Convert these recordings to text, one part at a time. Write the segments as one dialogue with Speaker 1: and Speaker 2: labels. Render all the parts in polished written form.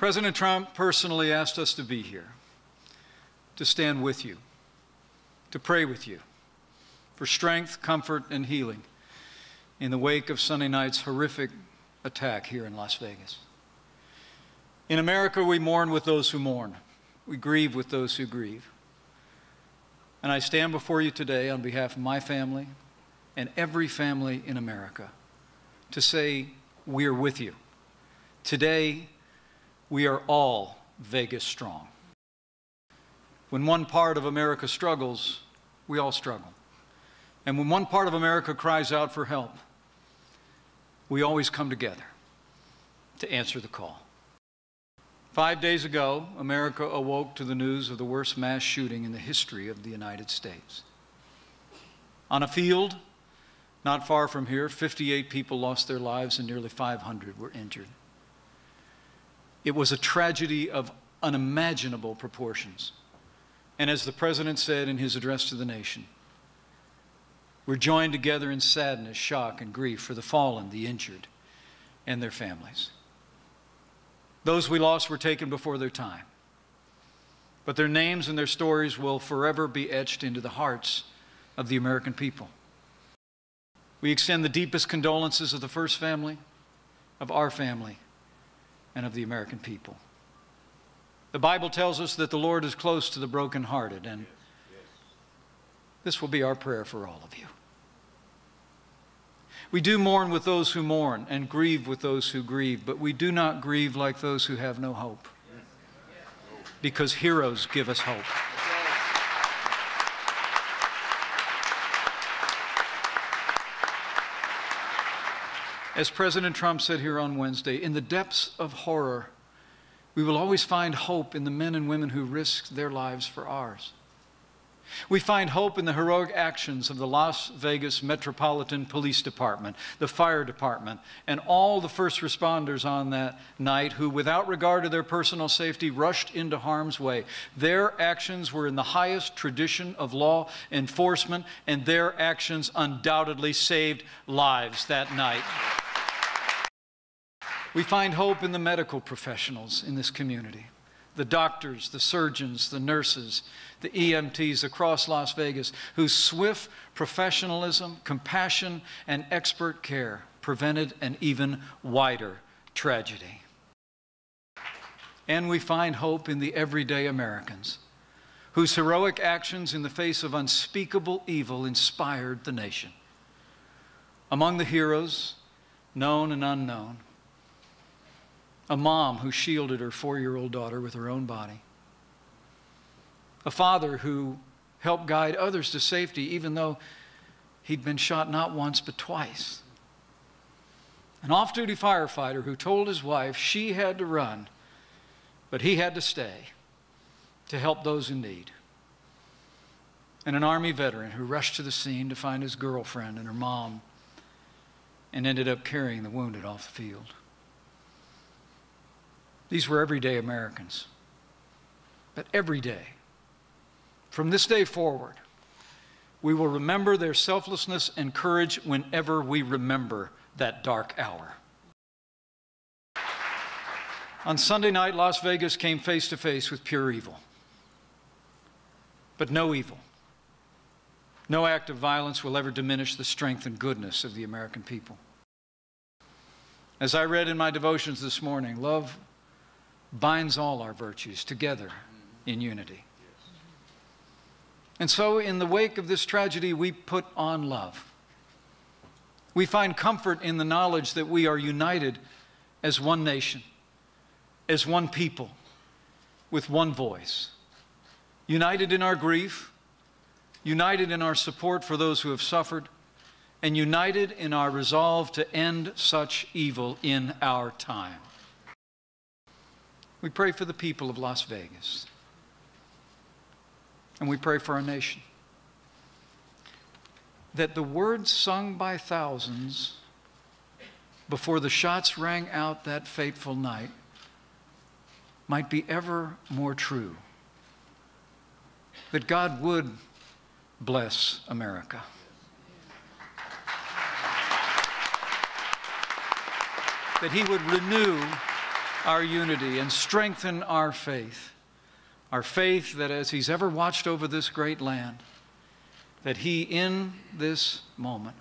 Speaker 1: President Trump personally asked us to be here, to stand with you, to pray with you for strength, comfort, and healing in the wake of Sunday night's horrific attack here in Las Vegas. In America, we mourn with those who mourn. We grieve with those who grieve. And I stand before you today on behalf of my family and every family in America to say we are with you. Today, we are all Vegas strong. When one part of America struggles, we all struggle. And when one part of America cries out for help, we always come together to answer the call. 5 days ago, America awoke to the news of the worst mass shooting in the history of the United States. On a field not far from here, 58 people lost their lives and nearly 500 were injured. It was a tragedy of unimaginable proportions. And as the President said in his address to the nation, we're joined together in sadness, shock, and grief for the fallen, the injured, and their families. Those we lost were taken before their time, but their names and their stories will forever be etched into the hearts of the American people. We extend the deepest condolences of the first family, of our family, and of the American people. The Bible tells us that the Lord is close to the brokenhearted, and this will be our prayer for all of you. We do mourn with those who mourn and grieve with those who grieve, but we do not grieve like those who have no hope, because heroes give us hope. As President Trump said here on Wednesday, in the depths of horror, we will always find hope in the men and women who risked their lives for ours. We find hope in the heroic actions of the Las Vegas Metropolitan Police Department, the fire department, and all the first responders on that night who, without regard to their personal safety, rushed into harm's way. Their actions were in the highest tradition of law enforcement, and their actions undoubtedly saved lives that night. We find hope in the medical professionals in this community, the doctors, the surgeons, the nurses, the EMTs across Las Vegas, whose swift professionalism, compassion, and expert care prevented an even wider tragedy. And we find hope in the everyday Americans, whose heroic actions in the face of unspeakable evil inspired the nation. Among the heroes, known and unknown, a mom who shielded her 4-year-old daughter with her own body. A father who helped guide others to safety even though he'd been shot not once but twice. An off-duty firefighter who told his wife she had to run, but he had to stay to help those in need. And an Army veteran who rushed to the scene to find his girlfriend and her mom and ended up carrying the wounded off the field. These were everyday Americans. But every day, from this day forward, we will remember their selflessness and courage whenever we remember that dark hour. On Sunday night, Las Vegas came face to face with pure evil. But no evil, no act of violence will ever diminish the strength and goodness of the American people. As I read in my devotions this morning, love binds all our virtues together in unity. And so in the wake of this tragedy, we put on love. We find comfort in the knowledge that we are united as one nation, as one people, with one voice. United in our grief, united in our support for those who have suffered, and united in our resolve to end such evil in our time. We pray for the people of Las Vegas. And we pray for our nation. That the words sung by thousands before the shots rang out that fateful night might be ever more true. That God would bless America. That He would renew our unity and strengthen our faith. Our faith that as He's ever watched over this great land, that He, in this moment,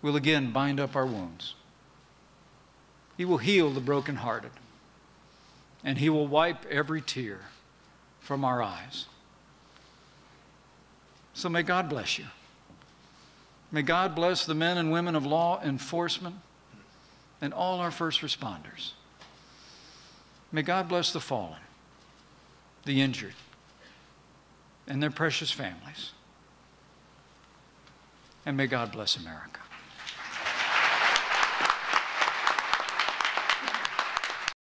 Speaker 1: will again bind up our wounds. He will heal the brokenhearted, and He will wipe every tear from our eyes. So may God bless you. May God bless the men and women of law enforcement and all our first responders. May God bless the fallen, the injured, and their precious families. And may God bless America.